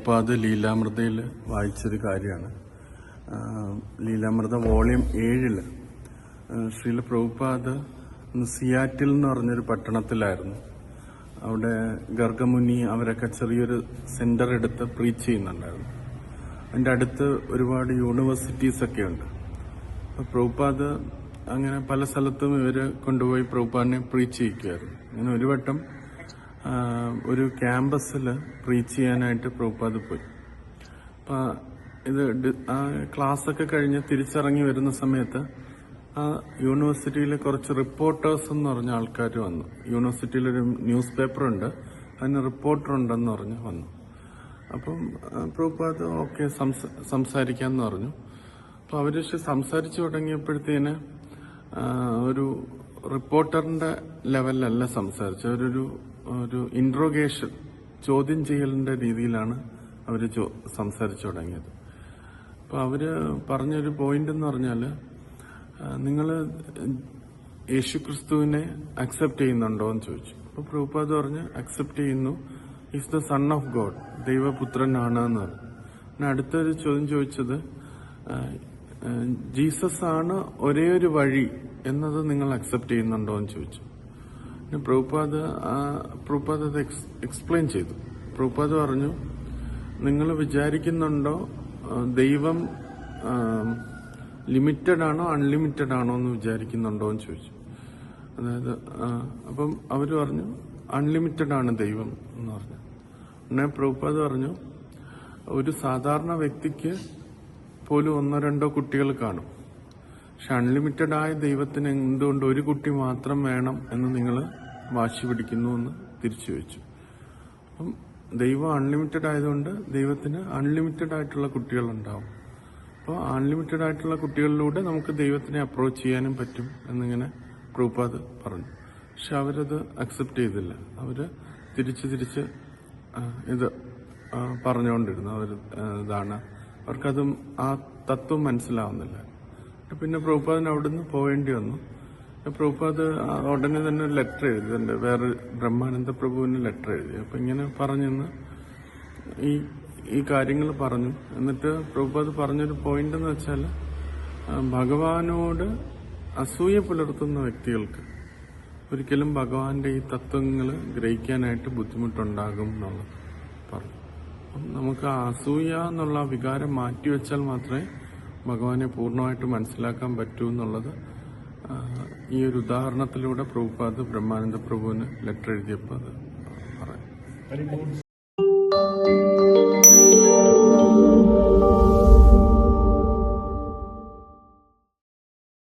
പ്രഭുപാദ് ലീലാമൃതയിൽ വായിച്ചൊരു കാര്യമാണ്. ലീലാമൃത volume 7 Srila Prabhupada Seattle എന്ന് പറഞ്ഞൊരു പട്ടണത്തിലായിരുന്നു. അവിടെ ഗർഗമുനി അവരൊക്കെ ചെറിയൊരു സെന്റർ എടുത്ത് പ്രീച്ച് ചെയ്യുന്നുണ്ടായിരുന്നു. അതിൻ്റെ അടുത്ത് ഒരുപാട് യൂണിവേഴ്സിറ്റീസൊക്കെ ഉണ്ട്. അപ്പോൾ പ്രഭുപാദ് അങ്ങനെ പല സ്ഥലത്തും ഇവർ കൊണ്ടുപോയി പ്രഭുപാദിനെ പ്രീച്ച് ചെയ്യിക്കുമായിരുന്നു. അങ്ങനെ ഒരു വട്ടം ഒരു ക്യാമ്പസിൽ പ്രീച്ച് ചെയ്യാനായിട്ട് പ്രഭുപാദ് പോയി. അപ്പം ഇത് ആ ക്ലാസ്സൊക്കെ കഴിഞ്ഞ് തിരിച്ചിറങ്ങി വരുന്ന സമയത്ത് ആ യൂണിവേഴ്സിറ്റിയിൽ കുറച്ച് റിപ്പോർട്ടേഴ്സ് എന്ന് പറഞ്ഞ ആൾക്കാർ വന്നു. യൂണിവേഴ്സിറ്റിയിലൊരു ന്യൂസ് പേപ്പറുണ്ട്, അതിന് റിപ്പോർട്ടർ ഉണ്ടെന്ന് പറഞ്ഞ് വന്നു. അപ്പം പ്രഭുപാദ് ഓക്കെ സംസാരിക്കാമെന്ന് പറഞ്ഞു. അപ്പോൾ അവർ സംസാരിച്ചു തുടങ്ങിയപ്പോഴത്തേന് ഒരു റിപ്പോർട്ടറിന്റെ ലെവലിലല്ല സംസാരിച്ചത്. ഒരു ഇൻട്രോഗേഷൻ, ചോദ്യം ചെയ്യലിന്റെ രീതിയിലാണ് അവർ സംസാരിച്ചു തുടങ്ങിയത്. അപ്പോൾ അവര് പറഞ്ഞൊരു പോയിന്റ് എന്ന് പറഞ്ഞാൽ, നിങ്ങൾ യേശുക്രിസ്തുവിനെ അക്സെപ്റ്റ് ചെയ്യുന്നുണ്ടോ എന്ന് ചോദിച്ചു. അപ്പോൾ പ്രഭുപാദ് പറഞ്ഞ് അക്സെപ്റ്റ് ചെയ്യുന്നു, is the son of God, ദൈവപുത്രനാണ് എന്ന് പറഞ്ഞു. പിന്നെ അടുത്തൊരു ചോദ്യം ചോദിച്ചത്, ജീസസ് ആണ് ഒരേ ഒരു വഴി എന്നത് നിങ്ങൾ അക്സെപ്റ്റ് ചെയ്യുന്നുണ്ടോ എന്ന് ചോദിച്ചു. പിന്നെ പ്രഭുപാദ് അത് എക്സ്പ്ലെയിൻ ചെയ്തു. പ്രഭുപാദ് പറഞ്ഞു, നിങ്ങൾ വിചാരിക്കുന്നുണ്ടോ ദൈവം ലിമിറ്റഡ് ആണോ അൺലിമിറ്റഡ് ആണോ എന്ന് വിചാരിക്കുന്നുണ്ടോ എന്ന് ചോദിച്ചു. അതായത് അപ്പം അവർ പറഞ്ഞു അൺലിമിറ്റഡ് ആണ് ദൈവം എന്ന് പറഞ്ഞു. പിന്നെ പ്രഭുപാദ് പറഞ്ഞു, ഒരു സാധാരണ വ്യക്തിക്ക് പോലും 1-2 കുട്ടികൾ കാണും, പക്ഷെ അൺലിമിറ്റഡ് ആയ ദൈവത്തിന് എന്തുകൊണ്ട് ഒരു കുട്ടി മാത്രം വേണം എന്ന് നിങ്ങൾ വാശി പിടിക്കുന്നു എന്ന് തിരിച്ചു വെച്ചു. അപ്പം ദൈവം അൺലിമിറ്റഡ് ആയതുകൊണ്ട് ദൈവത്തിന് അൺലിമിറ്റഡ് ആയിട്ടുള്ള കുട്ടികളുണ്ടാവും. അപ്പോൾ അൺലിമിറ്റഡ് ആയിട്ടുള്ള കുട്ടികളിലൂടെ നമുക്ക് ദൈവത്തിനെ അപ്രോച്ച് ചെയ്യാനും പറ്റും എന്നിങ്ങനെ പ്രഭുപാദ് പറഞ്ഞു. പക്ഷെ അവരത് അക്സെപ്റ്റ് ചെയ്തില്ല. അവര് തിരിച്ച് ഇത് പറഞ്ഞുകൊണ്ടിരുന്നു. ഇതാണ് അവർക്കത് ആ തത്വം മനസ്സിലാവുന്നില്ല. പിന്നെ പ്രഭുപാദിന് അവിടുന്ന് പോവേണ്ടി വന്നു. പ്രഭുപാദ് ഉടനെ തന്നെ ഒരു ലെറ്റർ എഴുതി, വേറെ ബ്രഹ്മാനന്ദ പ്രഭുവിന് ലെറ്റർ എഴുതി. അപ്പൊ ഇങ്ങനെ പറഞ്ഞെന്ന് ഈ കാര്യങ്ങൾ പറഞ്ഞു. എന്നിട്ട് പ്രഭുപാദ് പറഞ്ഞൊരു പോയിന്റ് എന്ന് വെച്ചാൽ, ഭഗവാനോട് അസൂയ പുലർത്തുന്ന വ്യക്തികൾക്ക് ഒരിക്കലും ഭഗവാന്റെ ഈ തത്വങ്ങൾ ഗ്രഹിക്കാനായിട്ട് ബുദ്ധിമുട്ടുണ്ടാകും എന്നുള്ളത് പറഞ്ഞു. നമുക്ക് അസൂയ എന്നുള്ള വികാരം മാറ്റിവെച്ചാൽ മാത്രമേ ഭഗവാനെ പൂർണ്ണമായിട്ട് മനസ്സിലാക്കാൻ പറ്റൂ എന്നുള്ളത് ഈ ഒരു ഉദാഹരണത്തിലൂടെ പ്രഭുപാദ് ബ്രഹ്മാനന്ദ പ്രഭുവിന് ലെറ്റർ എഴുതിയപ്പോൾ അത് പറയാം.